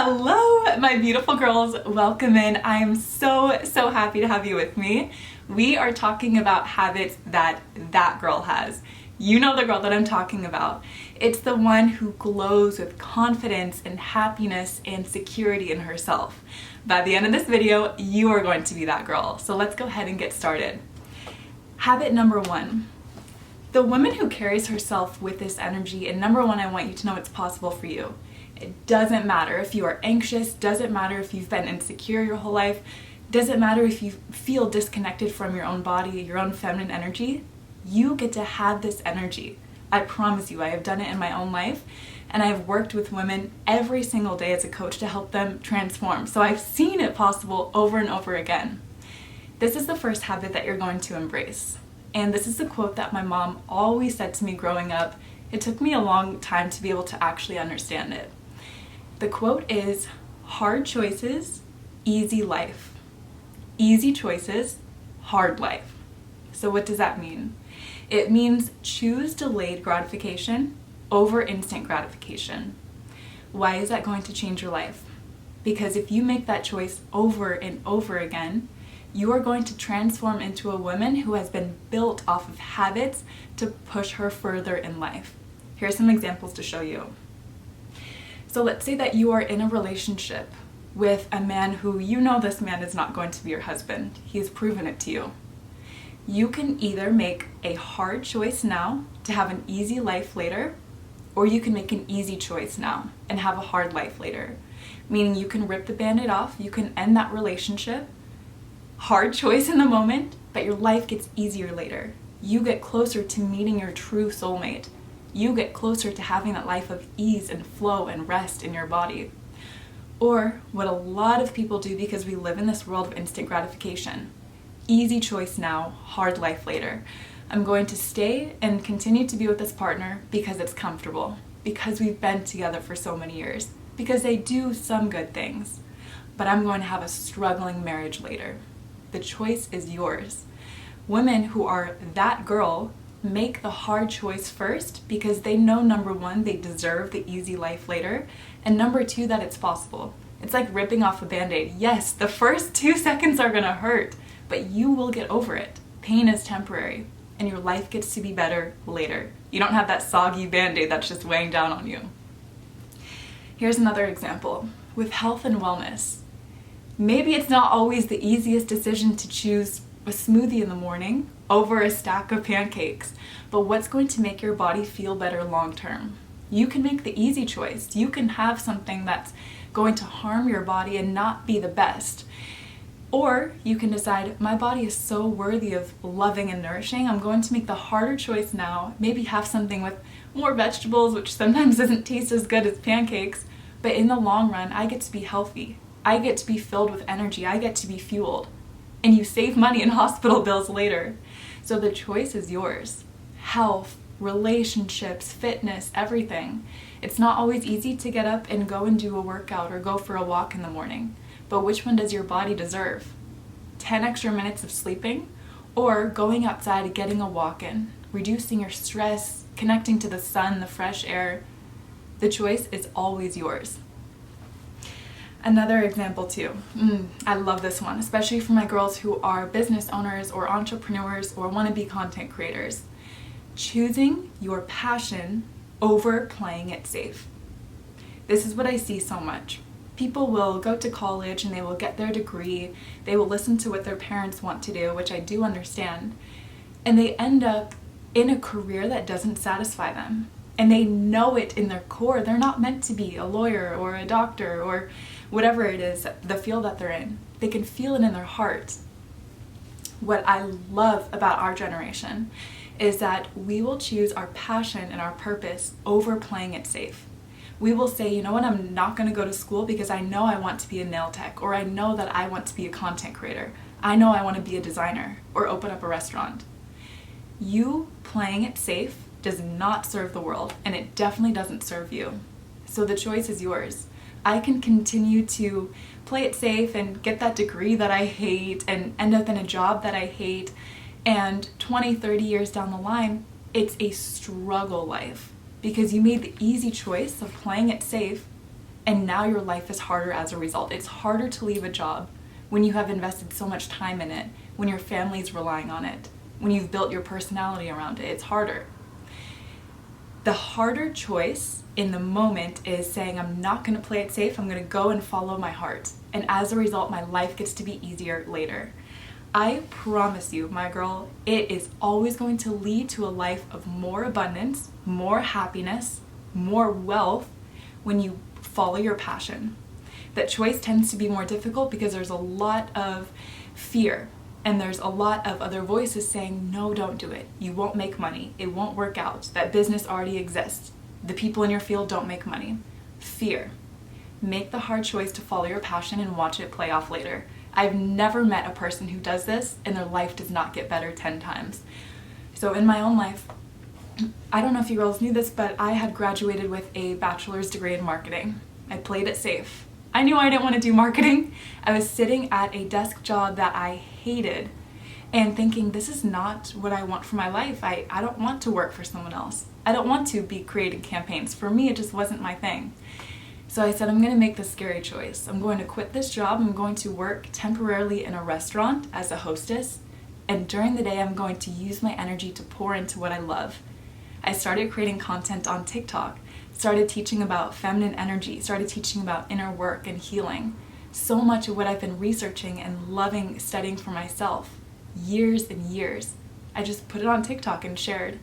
Hello, my beautiful girls. Welcome in. I am so happy to have you with me. We are talking about habits that girl has. You know the girl that I'm talking about. It's the one who glows with confidence and happiness and security in herself. By the end of this video, you are going to be that girl. So let's go ahead and get started. Habit number 1. The woman who carries herself with this energy, and number 1, I want you to know it's possible for you. It doesn't matter if you are anxious, doesn't matter if you've been insecure your whole life, doesn't matter if you feel disconnected from your own body, your own feminine energy, you get to have this energy. I promise you, I have done it in my own life, and I've worked with women every single day as a coach to help them transform. So I've seen it possible over and over again. This is the first habit that you're going to embrace. And this is a quote that my mom always said to me growing up. It took me a long time to be able to actually understand it. The quote is, hard choices, easy life. Easy choices, hard life. So what does that mean? It means choose delayed gratification over instant gratification. Why is that going to change your life? Because if you make that choice over and over again, you are going to transform into a woman who has been built off of habits to push her further in life. Here are some examples to show you. So let's say that you are in a relationship with a man who you know this man is not going to be your husband. He's proven it to you. You can either make a hard choice now to have an easy life later, or you can make an easy choice now and have a hard life later. Meaning you can rip the band-aid off, you can end that relationship, hard choice in the moment, but your life gets easier later. You get closer to meeting your true soulmate. You get closer to having that life of ease and flow and rest in your body. Or what a lot of people do, because we live in this world of instant gratification. Easy choice now, hard life later. I'm going to stay and continue to be with this partner because it's comfortable, because we've been together for so many years, because they do some good things. But I'm going to have a struggling marriage later. The choice is yours. Women who are that girl make the hard choice first because they know, number 1, they deserve the easy life later, and number 2, that it's possible. It's like ripping off a band-aid. Yes, the first 2 seconds are gonna hurt, but you will get over it. Pain is temporary, and your life gets to be better later. You don't have that soggy band-aid that's just weighing down on you. Here's another example. With health and wellness. Maybe it's not always the easiest decision to choose a smoothie in the morning over a stack of pancakes, but what's going to make your body feel better long term? You can make the easy choice. You can have something that's going to harm your body and not be the best. Or you can decide, my body is so worthy of loving and nourishing, I'm going to make the harder choice now, maybe have something with more vegetables, which sometimes doesn't taste as good as pancakes, but in the long run, I get to be healthy. I get to be filled with energy. I get to be fueled. And you save money in hospital bills later. So the choice is yours. Health, relationships, fitness, everything. It's not always easy to get up and go and do a workout or go for a walk in the morning. But which one does your body deserve? 10 extra minutes of sleeping, or going outside and getting a walk in, reducing your stress, connecting to the sun, the fresh air? The choice is always yours. Another example too. I love this one, especially for my girls who are business owners or entrepreneurs or want to be content creators. Choosing your passion over playing it safe. This is what I see so much. People will go to college and they will get their degree, they will listen to what their parents want to do, which I do understand, and they end up in a career that doesn't satisfy them. And they know it in their core. They're not meant to be a lawyer or a doctor or whatever it is, the field that they're in. They can feel it in their heart. What I love about our generation is that we will choose our passion and our purpose over playing it safe. We will say, you know what, I'm not going to go to school because I know I want to be a nail tech, or I know that I want to be a content creator. I know I want to be a designer or open up a restaurant. You playing it safe does not serve the world, and it definitely doesn't serve you. So the choice is yours. I can continue to play it safe and get that degree that I hate and end up in a job that I hate, and 20, 30 years down the line, it's a struggle life because you made the easy choice of playing it safe And now your life is harder as a result. It's harder to leave a job when you have invested so much time in it, when your family's relying on it, when you've built your personality around it. It's harder. The harder choice in the moment is saying, I'm not going to play it safe. I'm going to go and follow my heart. And as a result, my life gets to be easier later. I promise you, my girl, it is always going to lead to a life of more abundance, more happiness, more wealth when you follow your passion. That choice tends to be more difficult because there's a lot of fear and there's a lot of other voices saying, no, don't do it. You won't make money. It won't work out. That business already exists. The people in your field don't make money. Fear. Make the hard choice to follow your passion and watch it play off later. I've never met a person who does this and their life does not get better 10 times. So in my own life, I don't know if you girls knew this, but I had graduated with a bachelor's degree in marketing. I played it safe. I knew I didn't want to do marketing. I was sitting at a desk job that I hated and thinking, this is not what I want for my life. I don't want to work for someone else. I don't want to be creating campaigns. For me, it just wasn't my thing. So I said, I'm going to make the scary choice. I'm going to quit this job. I'm going to work temporarily in a restaurant as a hostess. And during the day, I'm going to use my energy to pour into what I love. I started creating content on TikTok, started teaching about feminine energy, started teaching about inner work and healing. So much of what I've been researching and loving studying for myself, years and years, I just put it on TikTok and shared.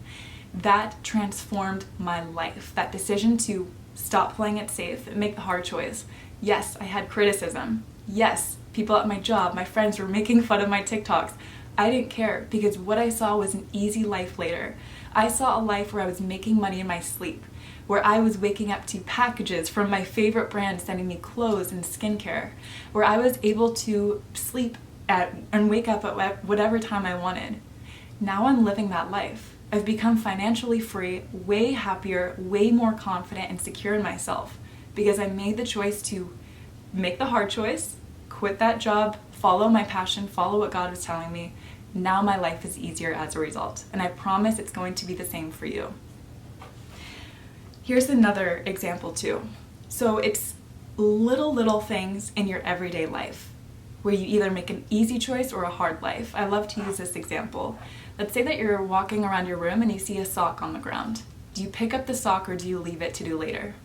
That transformed my life. That decision to stop playing it safe and make the hard choice. Yes, I had criticism. Yes, people at my job, my friends were making fun of my TikToks. I didn't care because what I saw was an easy life later. I saw a life where I was making money in my sleep, where I was waking up to packages from my favorite brand sending me clothes and skincare, where I was able to sleep and wake up at whatever time I wanted. Now I'm living that life. I've become financially free, way happier, way more confident and secure in myself because I made the choice to make the hard choice, quit that job, follow my passion, follow what God was telling me. Now my life is easier as a result, and I promise it's going to be the same for you. Here's another example too. So it's little things in your everyday life where you either make an easy choice or a hard life. I love to use this example. Let's say that you're walking around your room and you see a sock on the ground. Do you pick up the sock or do you leave it to do later?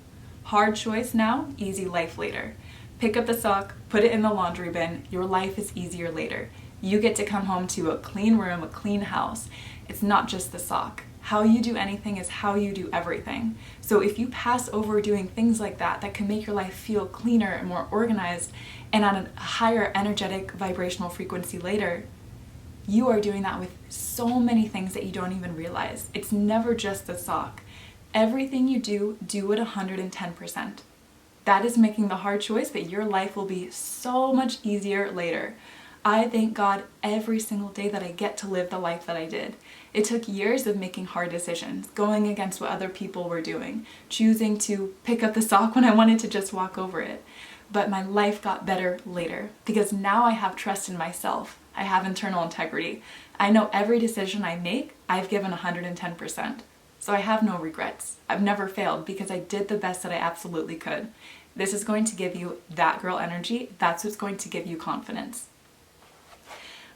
Hard choice now, easy life later. Pick up the sock, put it in the laundry bin, your life is easier later. You get to come home to a clean room, a clean house. It's not just the sock. How you do anything is how you do everything. So if you pass over doing things like that, that can make your life feel cleaner and more organized and on a higher energetic vibrational frequency later, you are doing that with so many things that you don't even realize. It's never just the sock. Everything you do, do it 110%. That is making the hard choice that your life will be so much easier later. I thank God every single day that I get to live the life that I did. It took years of making hard decisions, going against what other people were doing, choosing to pick up the sock when I wanted to just walk over it. But my life got better later because now I have trust in myself. I have internal integrity. I know every decision I make, I've given 110%. So I have no regrets. I've never failed because I did the best that I absolutely could. This is going to give you that girl energy. That's what's going to give you confidence.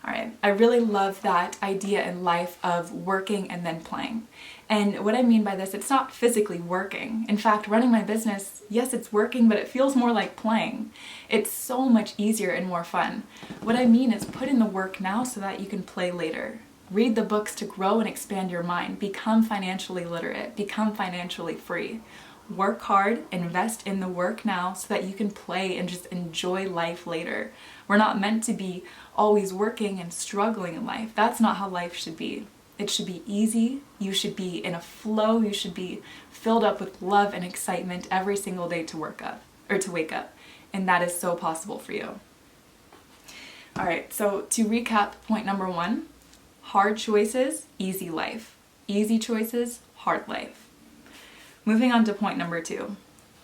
All right, I really love that idea in life of working and then playing. And what I mean by this, it's not physically working. In fact, running my business, yes, it's working, but it feels more like playing. It's so much easier and more fun. What I mean is put in the work now so that you can play later. Read the books to grow and expand your mind. Become financially literate. Become financially free. Work hard, invest in the work now so that you can play and just enjoy life later. We're not meant to be always working and struggling in life. That's not how life should be. It should be easy. You should be in a flow. You should be filled up with love and excitement every single day to wake up. And that is so possible for you. All right, so to recap point number 1, hard choices, easy life. Easy choices, hard life. Moving on to point number 2,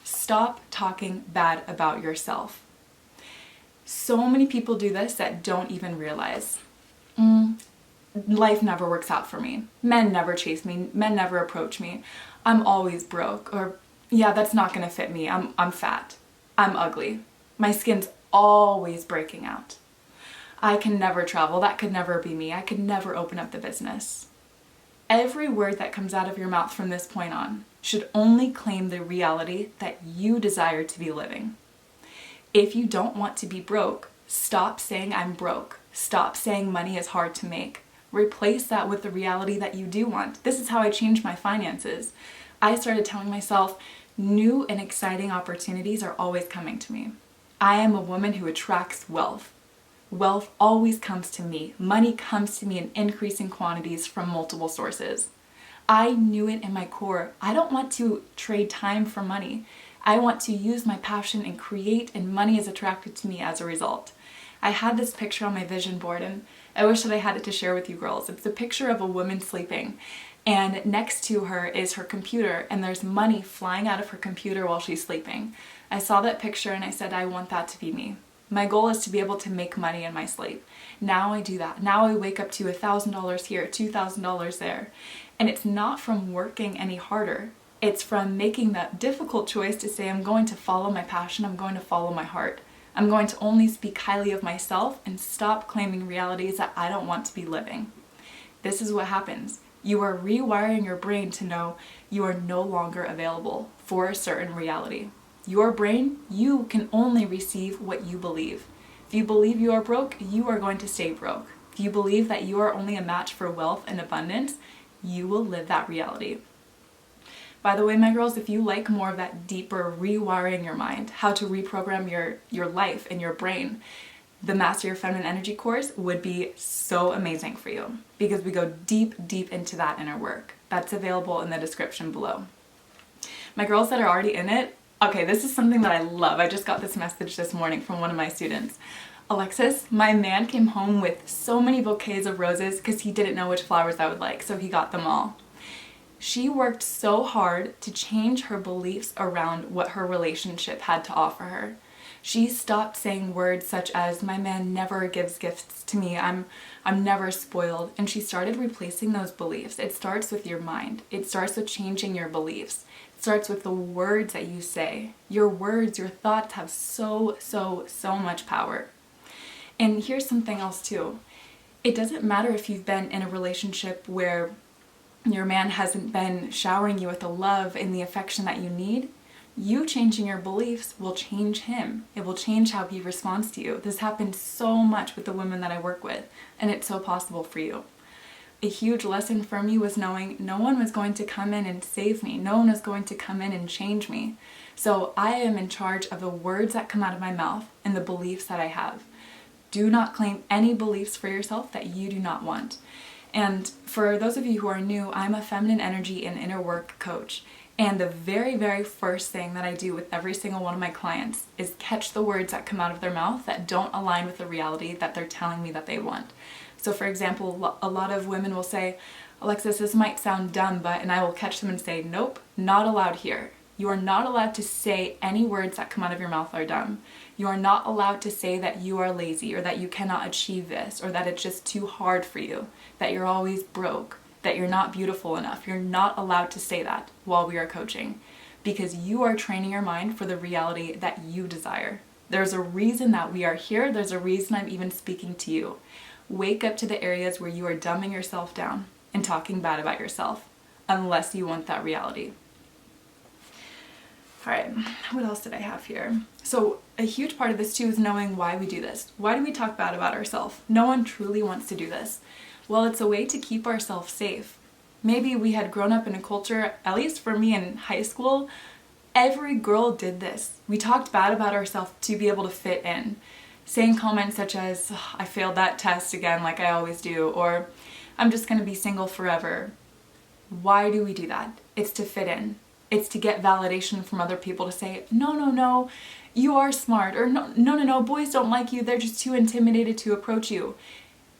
stop talking bad about yourself. So many people do this that don't even realize. Life never works out for me. Men never chase me. Men never approach me. I'm always broke. Or, yeah, that's not gonna fit me. I'm fat. I'm ugly. My skin's always breaking out. I can never travel. That could never be me. I could never open up the business. Every word that comes out of your mouth from this point on should only claim the reality that you desire to be living. If you don't want to be broke, stop saying I'm broke. Stop saying money is hard to make. Replace that with the reality that you do want. This is how I changed my finances. I started telling myself new and exciting opportunities are always coming to me. I am a woman who attracts wealth. Wealth always comes to me. Money comes to me in increasing quantities from multiple sources. I knew it in my core. I don't want to trade time for money. I want to use my passion and create, and money is attracted to me as a result. I had this picture on my vision board, and I wish that I had it to share with you girls. It's a picture of a woman sleeping, and next to her is her computer, and there's money flying out of her computer while she's sleeping. I saw that picture and I said, I want that to be me. My goal is to be able to make money in my sleep. Now I do that. Now I wake up to $1,000 here, $2,000 there. And it's not from working any harder. It's from making that difficult choice to say, I'm going to follow my passion. I'm going to follow my heart. I'm going to only speak highly of myself and stop claiming realities that I don't want to be living. This is what happens. You are rewiring your brain to know you are no longer available for a certain reality. Your brain, you can only receive what you believe. If you believe you are broke, you are going to stay broke. If you believe that you are only a match for wealth and abundance, you will live that reality. By the way, my girls, if you like more of that deeper rewiring your mind, how to reprogram your life and your brain, the Master Your Feminine Energy course would be so amazing for you because we go deep, deep into that inner work. That's available in the description below. My girls that are already in it, okay, this is something that I love. I just got this message this morning from one of my students. Alexis, my man came home with so many bouquets of roses because he didn't know which flowers I would like, so he got them all. She worked so hard to change her beliefs around what her relationship had to offer her. She stopped saying words such as, my man never gives gifts to me, I'm never spoiled, and she started replacing those beliefs. It starts with your mind. It starts with changing your beliefs. It starts with the words that you say. Your words, your thoughts have so much power. And here's something else too. It doesn't matter if you've been in a relationship where your man hasn't been showering you with the love and the affection that you need. You changing your beliefs will change him. It will change how he responds to you. This happens so much with the women that I work with, and it's so possible for you. A huge lesson for me was knowing no one was going to come in and save me. No one was going to come in and change me. So I am in charge of the words that come out of my mouth and the beliefs that I have. Do not claim any beliefs for yourself that you do not want. And for those of you who are new, I'm a feminine energy and inner work coach. And the very first thing that I do with every single one of my clients is catch the words that come out of their mouth that don't align with the reality that they're telling me that they want. So for example, a lot of women will say, Alexis, this might sound dumb, but, and I will catch them and say, nope, not allowed here. You are not allowed to say any words that come out of your mouth are dumb. You are not allowed to say that you are lazy or that you cannot achieve this or that it's just too hard for you, that you're always broke, that you're not beautiful enough. You're not allowed to say that while we are coaching because you are training your mind for the reality that you desire. There's a reason that we are here. There's a reason I'm even speaking to you. Wake up to the areas where you are dumbing yourself down and talking bad about yourself unless you want that reality. All right, what else did I have here? So a huge part of this too is knowing why we do this. Why do we talk bad about ourselves? No one truly wants to do this. Well, it's a way to keep ourselves safe. Maybe we had grown up in a culture, at least for me in high school, every girl did this. We talked bad about ourselves to be able to fit in. Saying comments such as, I failed that test again like I always do, or I'm just gonna be single forever. Why do we do that? It's to fit in. It's to get validation from other people to say, no, you are smart, or no, boys don't like you, they're just too intimidated to approach you.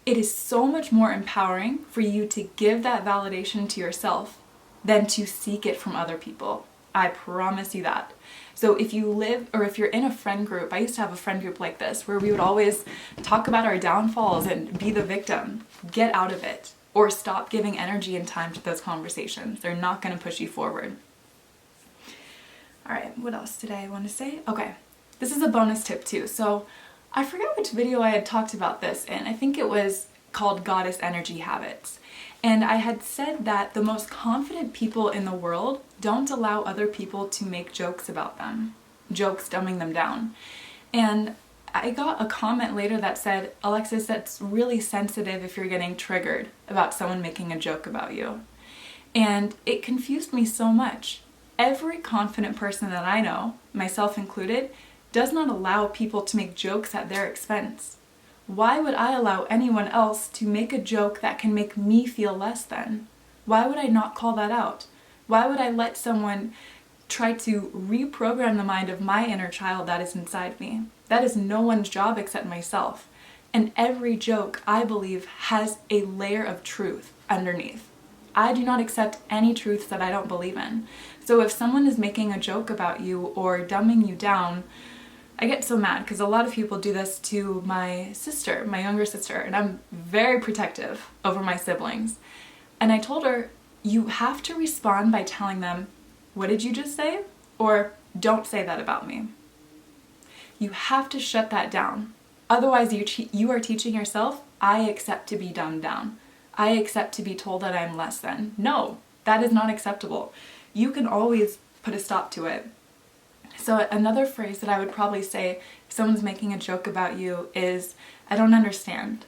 It is so much more empowering for you to give that validation to yourself than to seek it from other people. I promise you that. So if you live, or if you're in a friend group, I used to have a friend group like this where we would always talk about our downfalls and be the victim. Get out of it, or stop giving energy and time to those conversations. They're not going to push you forward. All right, what else did I want to say? Okay, this is a bonus tip too. So I forget which video I had talked about this in. I think it was called Goddess Energy Habits. And I had said that the most confident people in the world don't allow other people to make jokes about them, jokes dumbing them down. And I got a comment later that said, Alexis, that's really sensitive if you're getting triggered about someone making a joke about you. And it confused me so much. Every confident person that I know, myself included, does not allow people to make jokes at their expense. Why would I allow anyone else to make a joke that can make me feel less than? Why would I not call that out? Why would I let someone try to reprogram the mind of my inner child that is inside me? That is no one's job except myself. And every joke, I believe, has a layer of truth underneath. I do not accept any truths that I don't believe in. So if someone is making a joke about you or dumbing you down, I get so mad because a lot of people do this to my sister, my younger sister, and I'm very protective over my siblings. And I told her, you have to respond by telling them, what did you just say? Or don't say that about me. You have to shut that down. Otherwise, you are teaching yourself, I accept to be dumbed down. I accept to be told that I'm less than. No, that is not acceptable. You can always put a stop to it. So another phrase that I would probably say if someone's making a joke about you is, I don't understand.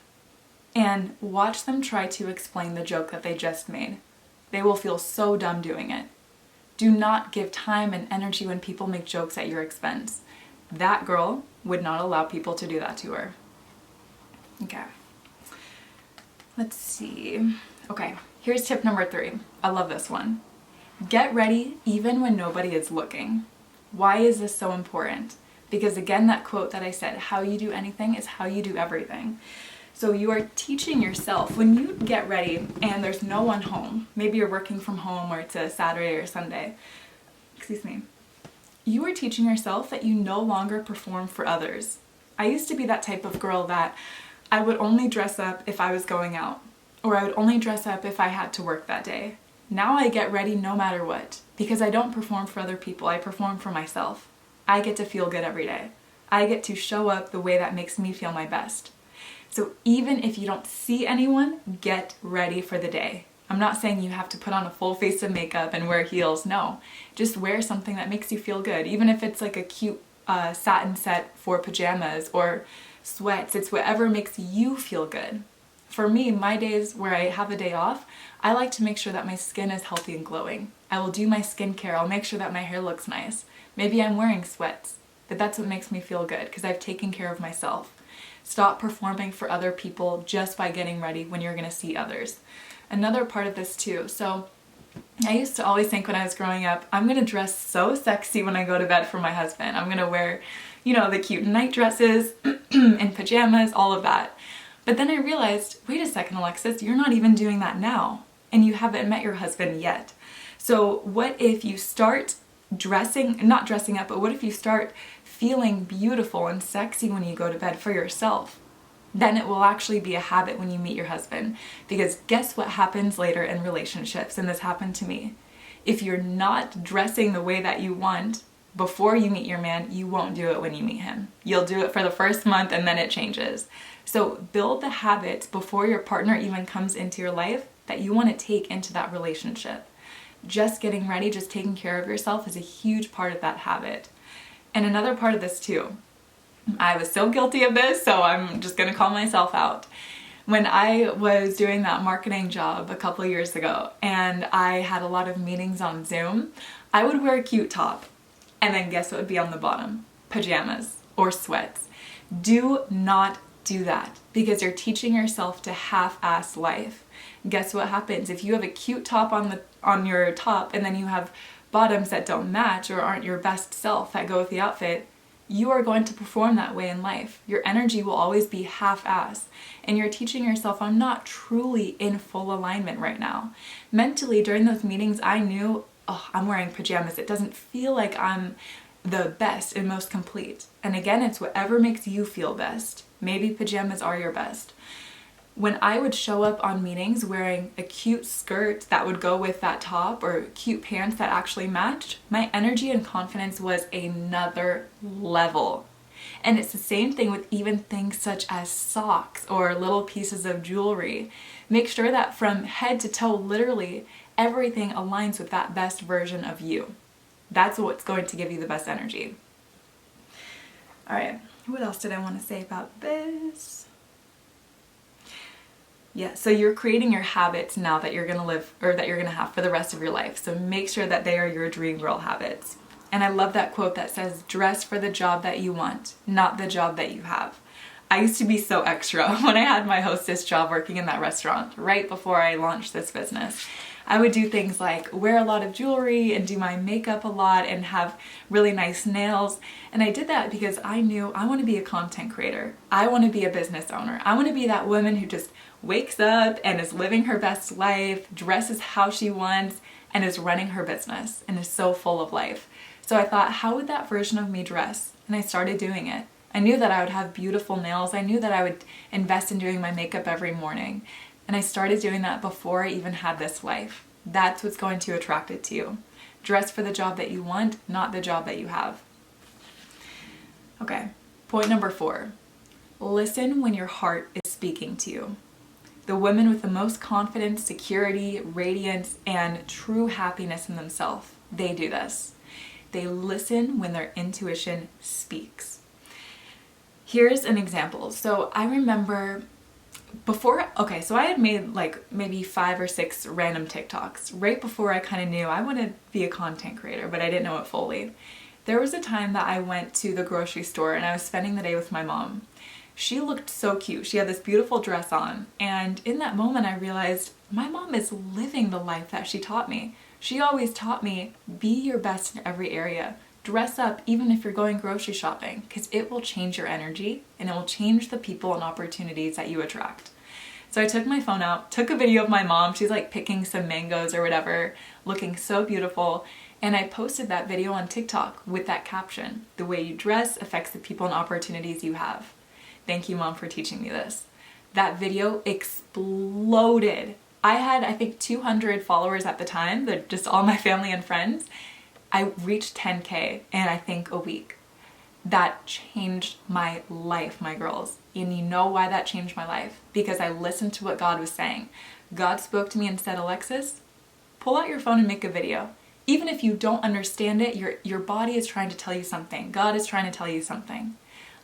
And watch them try to explain the joke that they just made. They will feel so dumb doing it. Do not give time and energy when people make jokes at your expense. That girl would not allow people to do that to her. Okay. Let's see. Okay, here's tip number 3. I love this one. Get ready even when nobody is looking. Why is this so important? Because again, that quote that I said, how you do anything is how you do everything. So you are teaching yourself, when you get ready and there's no one home, maybe you're working from home or it's a Saturday or Sunday, you are teaching yourself that you no longer perform for others. I used to be that type of girl that I would only dress up if I was going out, or I would only dress up if I had to work that day. Now I get ready no matter what, because I don't perform for other people, I perform for myself. I get to feel good every day. I get to show up the way that makes me feel my best. So even if you don't see anyone, get ready for the day. I'm not saying you have to put on a full face of makeup and wear heels, no. Just wear something that makes you feel good, even if it's like a cute satin set for pajamas or sweats. It's whatever makes you feel good. For me, my days where I have a day off, I like to make sure that my skin is healthy and glowing. I will do my skincare, I'll make sure that my hair looks nice. Maybe I'm wearing sweats, but that's what makes me feel good because I've taken care of myself. Stop performing for other people just by getting ready when you're going to see others. Another part of this too, so I used to always think when I was growing up, I'm going to dress so sexy when I go to bed for my husband. I'm going to wear, the cute night dresses and pajamas, all of that. But then I realized, wait a second, Alexis, you're not even doing that now, and you haven't met your husband yet. So what if you start not dressing up, but what if you start feeling beautiful and sexy when you go to bed for yourself? Then it will actually be a habit when you meet your husband. Because guess what happens later in relationships, and this happened to me. If you're not dressing the way that you want before you meet your man, you won't do it when you meet him. You'll do it for the first month and then it changes. So build the habits before your partner even comes into your life that you want to take into that relationship. Just getting ready, just taking care of yourself is a huge part of that habit. And another part of this too, I was so guilty of this, so I'm just going to call myself out. When I was doing that marketing job a couple of years ago and I had a lot of meetings on Zoom, I would wear a cute top and then guess what would be on the bottom? Pajamas or sweats. Do not do that because you're teaching yourself to half-ass life. Guess what happens? If you have a cute top on your top and then you have bottoms that don't match or aren't your best self that go with the outfit, you are going to perform that way in life. Your energy will always be half-ass and you're teaching yourself, I'm not truly in full alignment right now. Mentally, during those meetings, I knew, I'm wearing pajamas. It doesn't feel like I'm the best and most complete. And again, it's whatever makes you feel best. Maybe pajamas are your best. When I would show up on meetings wearing a cute skirt that would go with that top or cute pants that actually matched, my energy and confidence was another level. And it's the same thing with even things such as socks or little pieces of jewelry. Make sure that from head to toe, literally, everything aligns with that best version of you. That's what's going to give you the best energy. All right, what else did I want to say about this? Yeah, so you're creating your habits now that you're gonna live, or that you're gonna have for the rest of your life. So make sure that they are your dream girl habits. And I love that quote that says, dress for the job that you want, not the job that you have. I used to be so extra when I had my hostess job working in that restaurant right before I launched this business. I would do things like wear a lot of jewelry and do my makeup a lot and have really nice nails. And I did that because I knew I want to be a content creator. I want to be a business owner. I want to be that woman who just wakes up and is living her best life, dresses how she wants, and is running her business and is so full of life. So I thought, how would that version of me dress? And I started doing it. I knew that I would have beautiful nails. I knew that I would invest in doing my makeup every morning. And I started doing that before I even had this life. That's what's going to attract it to you. Dress for the job that you want, not the job that you have. Okay, point number 4. Listen when your heart is speaking to you. The women with the most confidence, security, radiance, and true happiness in themselves, they do this. They listen when their intuition speaks. Here's an example. So I remember so I had made like maybe 5 or 6 random TikToks right before I kind of knew I wanted to be a content creator, but I didn't know it fully. There was a time that I went to the grocery store and I was spending the day with my mom. She looked so cute. She had this beautiful dress on. And in that moment, I realized my mom is living the life that she taught me. She always taught me, be your best in every area. Dress up even if you're going grocery shopping, because it will change your energy and it will change the people and opportunities that you attract. So I took my phone out, took a video of my mom. She's like picking some mangoes or whatever, looking so beautiful. And I posted that video on TikTok with that caption, the way you dress affects the people and opportunities you have. Thank you, Mom, for teaching me this. That video exploded. I had, I think, 200 followers at the time. They're just all my family and friends. I reached 10K in, I think, a week. That changed my life, my girls. And you know why that changed my life? Because I listened to what God was saying. God spoke to me and said, Alexis, pull out your phone and make a video. Even if you don't understand it, your body is trying to tell you something. God is trying to tell you something.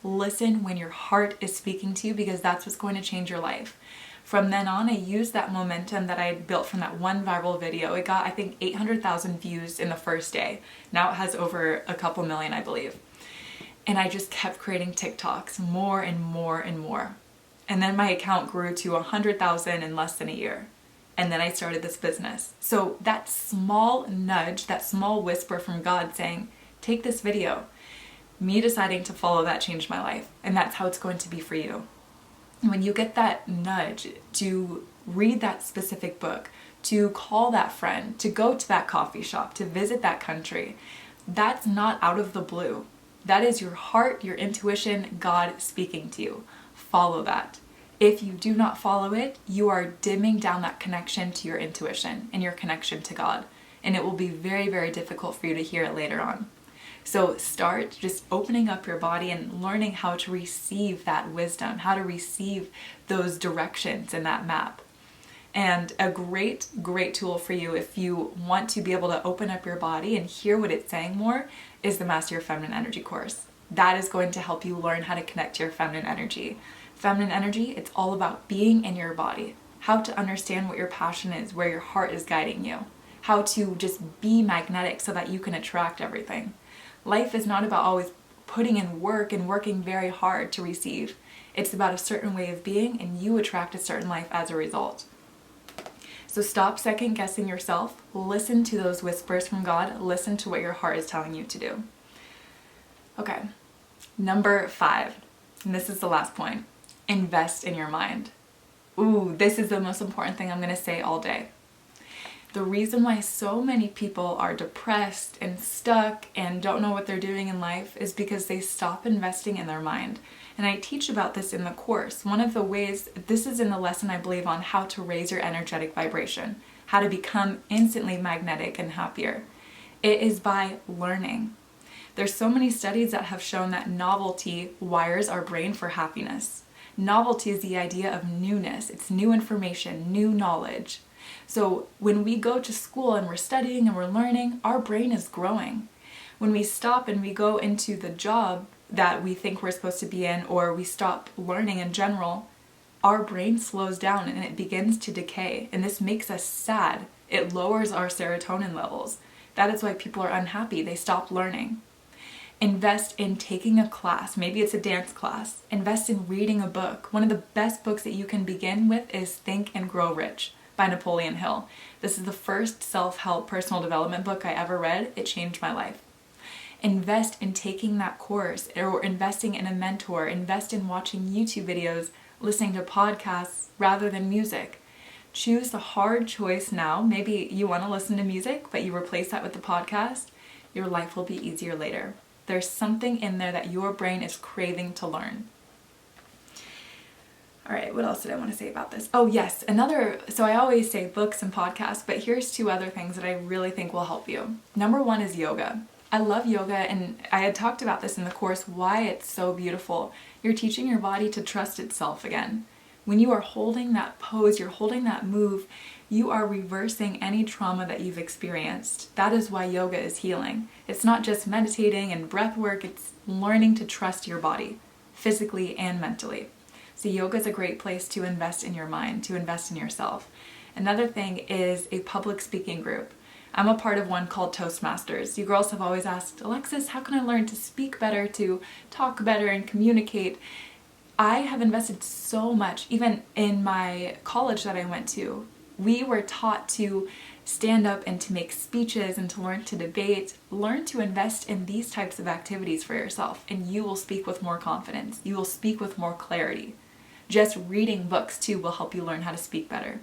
Listen when your heart is speaking to you, because that's what's going to change your life. From then on, I used that momentum that I had built from that one viral video. It got, I think, 800,000 views in the first day. Now it has over a couple million, I believe. And I just kept creating TikToks more and more and more. And then my account grew to 100,000 in less than a year. And then I started this business. So that small nudge, that small whisper from God saying, take this video, me deciding to follow that changed my life. And that's how it's going to be for you. When you get that nudge to read that specific book, to call that friend, to go to that coffee shop, to visit that country, that's not out of the blue. That is your heart, your intuition, God speaking to you. Follow that. If you do not follow it, you are dimming down that connection to your intuition and your connection to God. And it will be very, very difficult for you to hear it later on. So start just opening up your body and learning how to receive that wisdom, how to receive those directions in that map. And a great, great tool for you if you want to be able to open up your body and hear what it's saying more is the Master Your Feminine Energy course. That is going to help you learn how to connect to your feminine energy. Feminine energy, it's all about being in your body, how to understand what your passion is, where your heart is guiding you, how to just be magnetic so that you can attract everything. Life is not about always putting in work and working very hard to receive. It's about a certain way of being, and you attract a certain life as a result. So stop second guessing yourself. Listen to those whispers from God. Listen to what your heart is telling you to do. Okay, number 5, and this is the last point. Invest in your mind. Ooh, this is the most important thing I'm going to say all day. The reason why so many people are depressed and stuck and don't know what they're doing in life is because they stop investing in their mind. And I teach about this in the course. One of the ways, this is in the lesson I believe on how to raise your energetic vibration, how to become instantly magnetic and happier. It is by learning. There's so many studies that have shown that novelty wires our brain for happiness. Novelty is the idea of newness. It's new information, new knowledge. So when we go to school and we're studying and we're learning, our brain is growing. When we stop and we go into the job that we think we're supposed to be in, or we stop learning in general, our brain slows down and it begins to decay. And this makes us sad. It lowers our serotonin levels. That is why people are unhappy. They stop learning. Invest in taking a class. Maybe it's a dance class. Invest in reading a book. One of the best books that you can begin with is Think and Grow Rich by Napoleon Hill. This is the first self-help personal development book I ever read. It changed my life. Invest in taking that course, or investing in a mentor. Invest in watching YouTube videos, listening to podcasts rather than music. Choose the hard choice now. Maybe you want to listen to music, but you replace that with the podcast. Your life will be easier later. There's something in there that your brain is craving to learn. All right, what else did I want to say about this? Oh yes, so I always say books and podcasts, but here's 2 other things that I really think will help you. Number 1 is yoga. I love yoga, and I had talked about this in the course, why it's so beautiful. You're teaching your body to trust itself again. When you are holding that pose, you're holding that move, you are reversing any trauma that you've experienced. That is why yoga is healing. It's not just meditating and breath work, it's learning to trust your body, physically and mentally. So yoga is a great place to invest in your mind, to invest in yourself. Another thing is a public speaking group. I'm a part of one called Toastmasters. You girls have always asked, Alexis, how can I learn to speak better, to talk better and communicate? I have invested so much, even in my college that I went to. We were taught to stand up and to make speeches and to learn to debate. Learn to invest in these types of activities for yourself, and you will speak with more confidence. You will speak with more clarity. Just reading books too will help you learn how to speak better.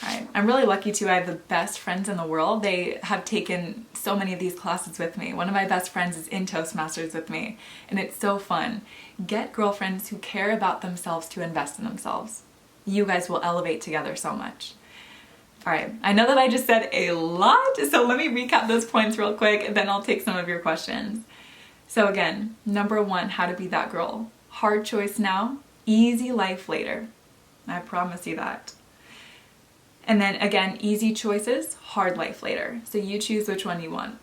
Alright, I'm really lucky too. I have the best friends in the world. They have taken so many of these classes with me. One of my best friends is in Toastmasters with me, and it's so fun. Get girlfriends who care about themselves to invest in themselves. You guys will elevate together so much. Alright, I know that I just said a lot, so let me recap those points real quick, and then I'll take some of your questions. So again, number 1, how to be that girl. Hard choice now, easy life later. I promise you that. And then again, easy choices, hard life later. So you choose which one you want.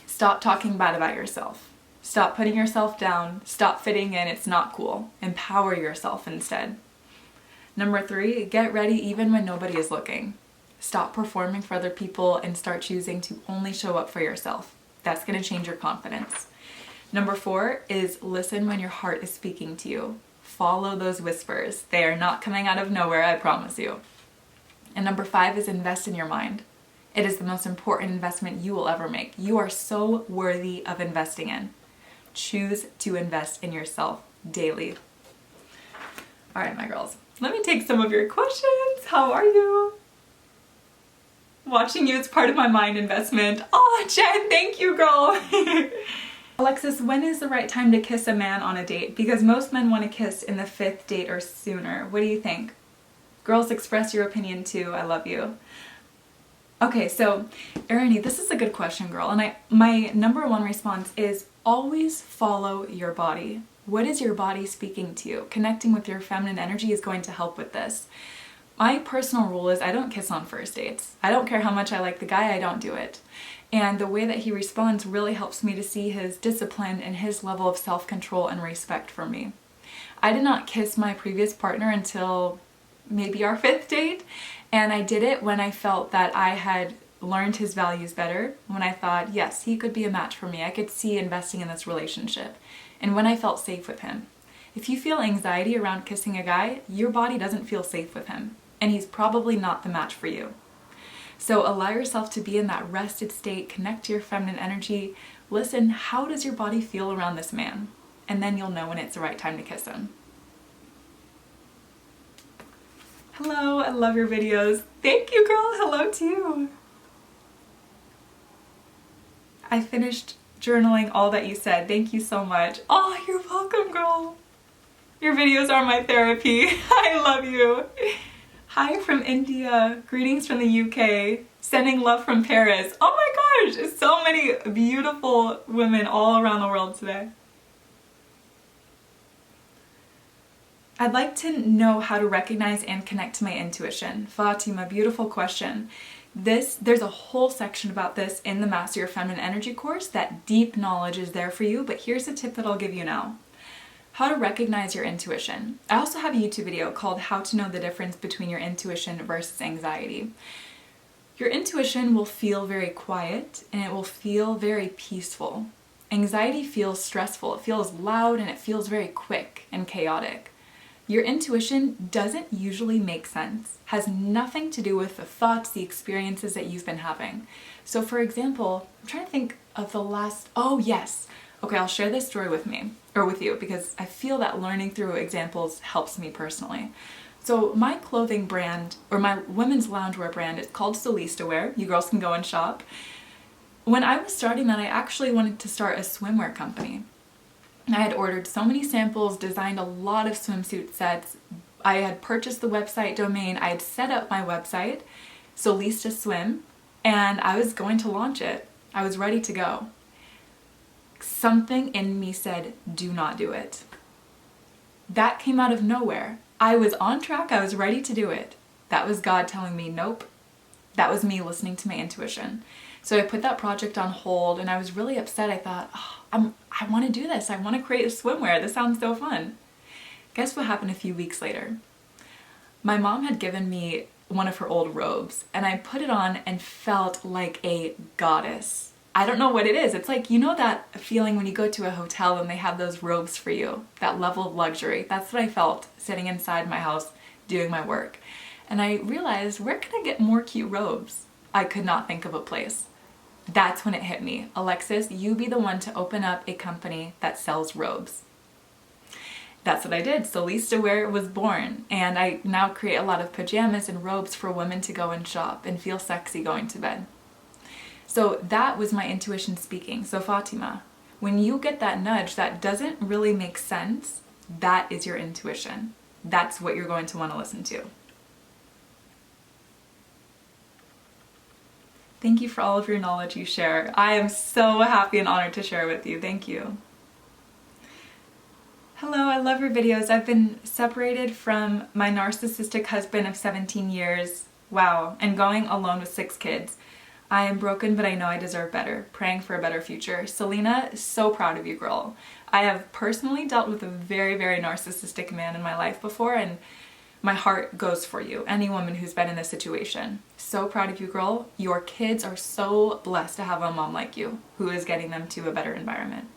Stop talking bad about yourself. Stop putting yourself down. Stop fitting in. It's not cool. Empower yourself instead. Number 3, get ready even when nobody is looking. Stop performing for other people and start choosing to only show up for yourself. That's going to change your confidence. Number 4 is listen when your heart is speaking to you. Follow those whispers. They are not coming out of nowhere, I promise you. And number 5 is invest in your mind. It is the most important investment you will ever make. You are so worthy of investing in. Choose to invest in yourself daily. All right, my girls, let me take some of your questions. How are you? Watching you is part of my mind investment. Oh, Jen, thank you, girl. Alexis, when is the right time to kiss a man on a date? Because most men want to kiss in the 5th date or sooner. What do you think? Girls, express your opinion too. I love you. Okay, so Ernie, this is a good question, girl. And my number 1 response is always follow your body. What is your body speaking to you? Connecting with your feminine energy is going to help with this. My personal rule is I don't kiss on first dates. I don't care how much I like the guy, I don't do it. And the way that he responds really helps me to see his discipline and his level of self-control and respect for me. I did not kiss my previous partner until maybe our 5th date, and I did it when I felt that I had learned his values better, when I thought, yes, he could be a match for me. I could see investing in this relationship, and when I felt safe with him. If you feel anxiety around kissing a guy, your body doesn't feel safe with him, and he's probably not the match for you. So allow yourself to be in that rested state, connect to your feminine energy, listen, how does your body feel around this man? And then you'll know when it's the right time to kiss him. Hello, I love your videos. Thank you, girl. Hello to you. I finished journaling, all that you said. Thank you so much. Oh, you're welcome, girl. Your videos are my therapy. I love you. Hi from India. Greetings from the UK. Sending love from Paris. Oh my gosh, so many beautiful women all around the world today. I'd like to know how to recognize and connect to my intuition. Fatima, beautiful question. There's a whole section about this in the Master Your Feminine Energy course. That deep knowledge is there for you, but here's a tip that I'll give you now. How to recognize your intuition. I also have a YouTube video called How to Know the Difference Between Your Intuition versus Anxiety. Your intuition will feel very quiet and it will feel very peaceful. Anxiety feels stressful, it feels loud, and it feels very quick and chaotic. Your intuition doesn't usually make sense, has nothing to do with the thoughts, the experiences that you've been having. So for example, I'm trying to think of the last, oh yes, okay, I'll share this story with you because I feel that learning through examples helps me personally. So my clothing brand, or my women's loungewear brand, is called Solista Wear. You girls can go and shop. When I was starting that, I actually wanted to start a swimwear company. I had ordered so many samples, designed a lot of swimsuit sets. I had purchased the website domain. I had set up my website, Solista Swim, and I was going to launch it. I was ready to go. Something in me said, do not do it. That came out of nowhere. I was on track, I was ready to do it. That was God telling me, nope. That was me listening to my intuition. So I put that project on hold and I was really upset. I thought, oh, I want to do this. I want to create a swimwear. This sounds so fun. Guess what happened a few weeks later? My mom had given me one of her old robes and I put it on and felt like a goddess. I don't know what it is. It's like, you know that feeling when you go to a hotel and they have those robes for you, that level of luxury. That's what I felt sitting inside my house doing my work. And I realized, where can I get more cute robes? I could not think of a place. That's when it hit me. Alexis, you be the one to open up a company that sells robes. That's what I did. Solista Wear was born, and I now create a lot of pajamas and robes for women to go and shop and feel sexy going to bed. So that was my intuition speaking. So Fatima, when you get that nudge that doesn't really make sense, that is your intuition. That's what you're going to want to listen to. Thank you for all of your knowledge you share. I am so happy and honored to share with you. Thank you. Hello, I love your videos. I've been separated from my narcissistic husband of 17 years. Wow, and going alone with 6 kids. I am broken, but I know I deserve better. Praying for a better future. Selena, so proud of you, girl. I have personally dealt with a very, very narcissistic man in my life before, and my heart goes for you. Any woman who's been in this situation. So proud of you, girl. Your kids are so blessed to have a mom like you, who is getting them to a better environment.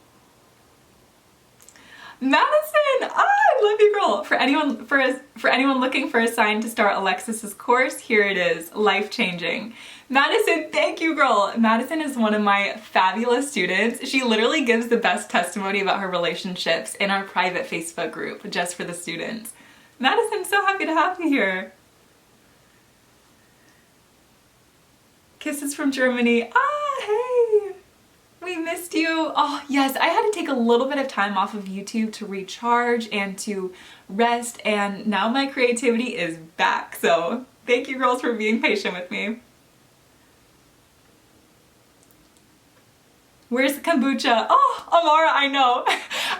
Madison! I love you, girl. For anyone looking for a sign to start Alexis's course, here it is. Life-changing. Madison, thank you, girl. Madison is one of my fabulous students. She literally gives the best testimony about her relationships in our private Facebook group just for the students. Madison, so happy to have you here. Kisses from Germany. Ah, hey. We missed you. Oh, yes, I had to take a little bit of time off of YouTube to recharge and to rest, and now my creativity is back. So thank you, girls, for being patient with me. Where's the kombucha? Oh, Amara, I know.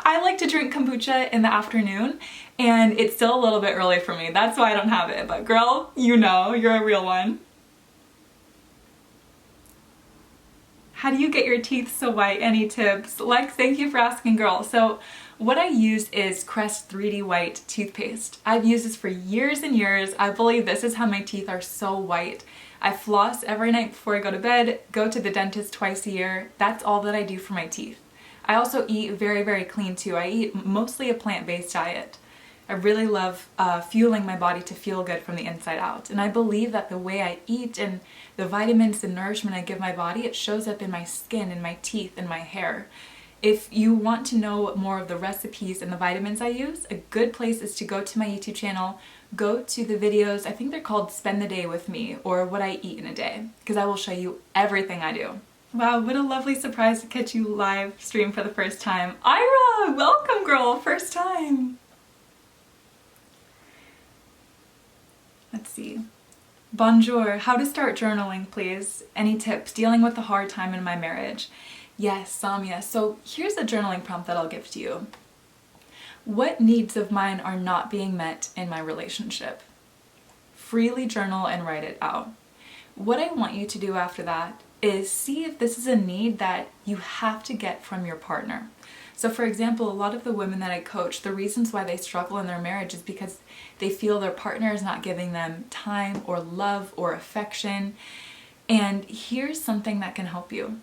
I like to drink kombucha in the afternoon, and it's still a little bit early for me. That's why I don't have it. But girl, you know, you're a real one. How do you get your teeth so white? Any tips? Lex, thank you for asking, girl. So what I use is Crest 3D White toothpaste. I've used this for years and years. I believe this is how my teeth are so white. I floss every night before I go to bed, go to the dentist twice a year. That's all that I do for my teeth. I also eat very, very clean too. I eat mostly a plant-based diet. I really love fueling my body to feel good from the inside out. And I believe that the way I eat and the vitamins, the nourishment I give my body, it shows up in my skin, in my teeth, in my hair. If you want to know more of the recipes and the vitamins I use, a good place is to go to my YouTube channel, go to the videos, I think they're called Spend the Day with Me, or What I Eat in a Day, because I will show you everything I do. Wow, what a lovely surprise to catch you live stream for the first time. Ira, welcome girl, first time. Let's see. Bonjour, how to start journaling, please. Any tips? Dealing with a hard time in my marriage. Yes, Samya. So here's a journaling prompt that I'll give to you. What needs of mine are not being met in my relationship? Freely journal and write it out. What I want you to do after that is see if this is a need that you have to get from your partner. So for example, a lot of the women that I coach, the reasons why they struggle in their marriage is because they feel their partner is not giving them time or love or affection. And here's something that can help you.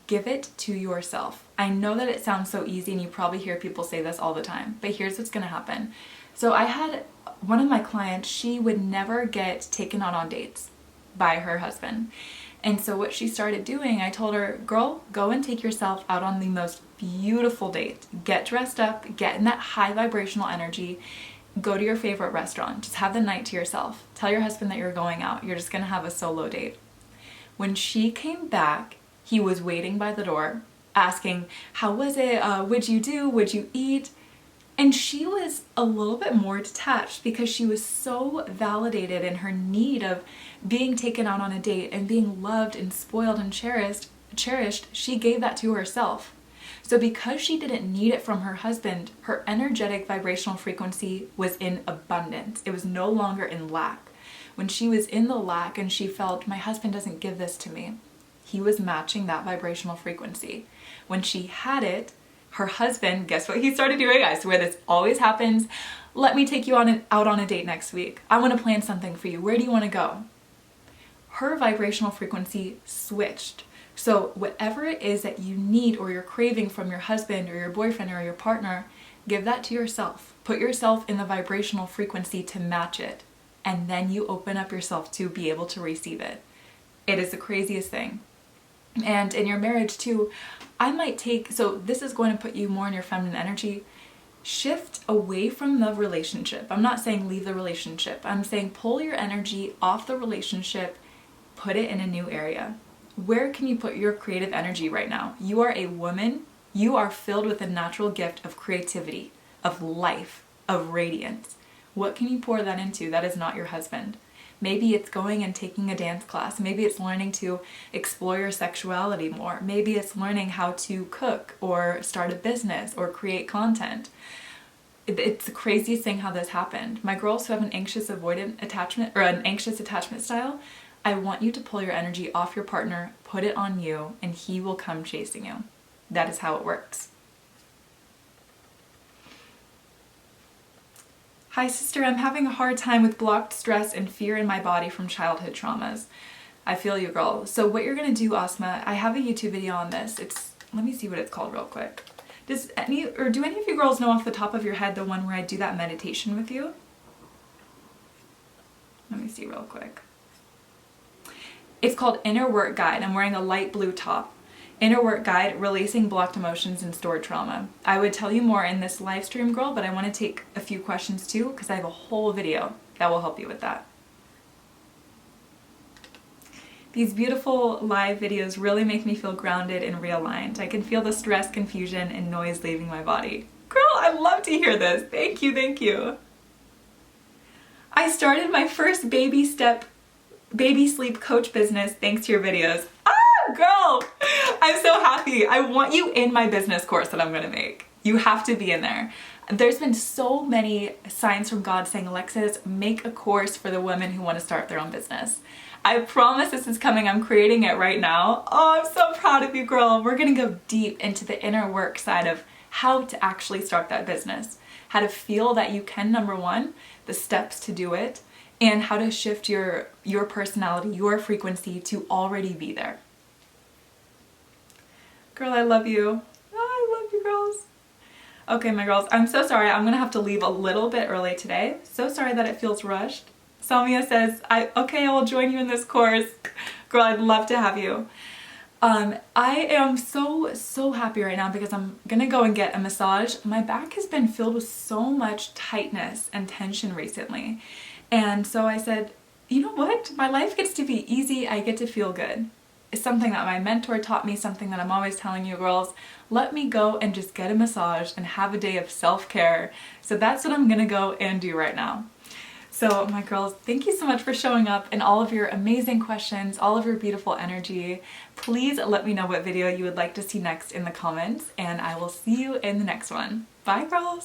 Give it to yourself. I know that it sounds so easy and you probably hear people say this all the time, but here's what's going to happen. So I had one of my clients, she would never get taken out on dates by her husband. And so what she started doing, I told her, girl, go and take yourself out on the most beautiful date. Get dressed up, get in that high vibrational energy, go to your favorite restaurant. Just have the night to yourself. Tell your husband that you're going out. You're just going to have a solo date. When she came back, he was waiting by the door, asking, how was it? What'd you do? What'd you eat? And she was a little bit more detached because she was so validated in her need of being taken out on a date and being loved and spoiled and cherished, she gave that to herself. So because she didn't need it from her husband, her energetic vibrational frequency was in abundance. It was no longer in lack. When she was in the lack and she felt, my husband doesn't give this to me, he was matching that vibrational frequency. When she had it, her husband, guess what he started doing? I swear this always happens. Let me take you out on a date next week. I want to plan something for you. Where do you want to go? Her vibrational frequency switched. So whatever it is that you need or you're craving from your husband or your boyfriend or your partner, give that to yourself. Put yourself in the vibrational frequency to match it. And then you open up yourself to be able to receive it. It is the craziest thing. And in your marriage too, so this is going to put you more in your feminine energy. Shift away from the relationship. I'm not saying leave the relationship. I'm saying pull your energy off the relationship, put it in a new area. Where can you put your creative energy right now? You are a woman. You are filled with a natural gift of creativity, of life, of radiance. What can you pour that into that is not your husband? Maybe it's going and taking a dance class. Maybe it's learning to explore your sexuality more. Maybe it's learning how to cook or start a business or create content. It's the craziest thing how this happened. My girls who have an anxious avoidant attachment or an anxious attachment style, I want you to pull your energy off your partner, put it on you, and he will come chasing you. That is how it works. Hi sister, I'm having a hard time with blocked stress and fear in my body from childhood traumas. I feel you, girl. So what you're gonna do, Asma, I have a YouTube video on this. Let me see what it's called real quick. Do any of you girls know off the top of your head the one where I do that meditation with you? Let me see real quick. It's called Inner Work Guide. I'm wearing a light blue top. Inner Work Guide, Releasing Blocked Emotions and Stored Trauma. I would tell you more in this live stream, girl, but I want to take a few questions too because I have a whole video that will help you with that. These beautiful live videos really make me feel grounded and realigned. I can feel the stress, confusion, and noise leaving my body. Girl, I'd love to hear this. Thank you, thank you. I started my first baby sleep coach business thanks to your videos. Girl, I'm so happy. I want you in my business course that I'm gonna make. You have to be in there. There's been so many signs from God saying, Alexis, make a course for the women who want to start their own business. I promise this is coming. I'm creating it right now. Oh, I'm so proud of you, girl. We're gonna go deep into the inner work side of how to actually start that business, how to feel that you can, number one, the steps to do it, and how to shift your personality, your frequency to already be there. Girl, I love you. Oh, I love you, girls. Okay, my girls, I'm so sorry. I'm gonna have to leave a little bit early today. So sorry that it feels rushed. Samia says, okay, I will join you in this course. Girl, I'd love to have you. I am so happy right now because I'm gonna go and get a massage. My back has been filled with so much tightness and tension recently. And so I said, you know what? My life gets to be easy. I get to feel good. is something that my mentor taught me, something that I'm always telling you girls. Let me go and just get a massage and have a day of self-care. So that's what I'm gonna go and do right now. So my girls, thank you so much for showing up and all of your amazing questions, all of your beautiful energy. Please let me know what video you would like to see next in the comments, and I will see you in the next one. Bye girls!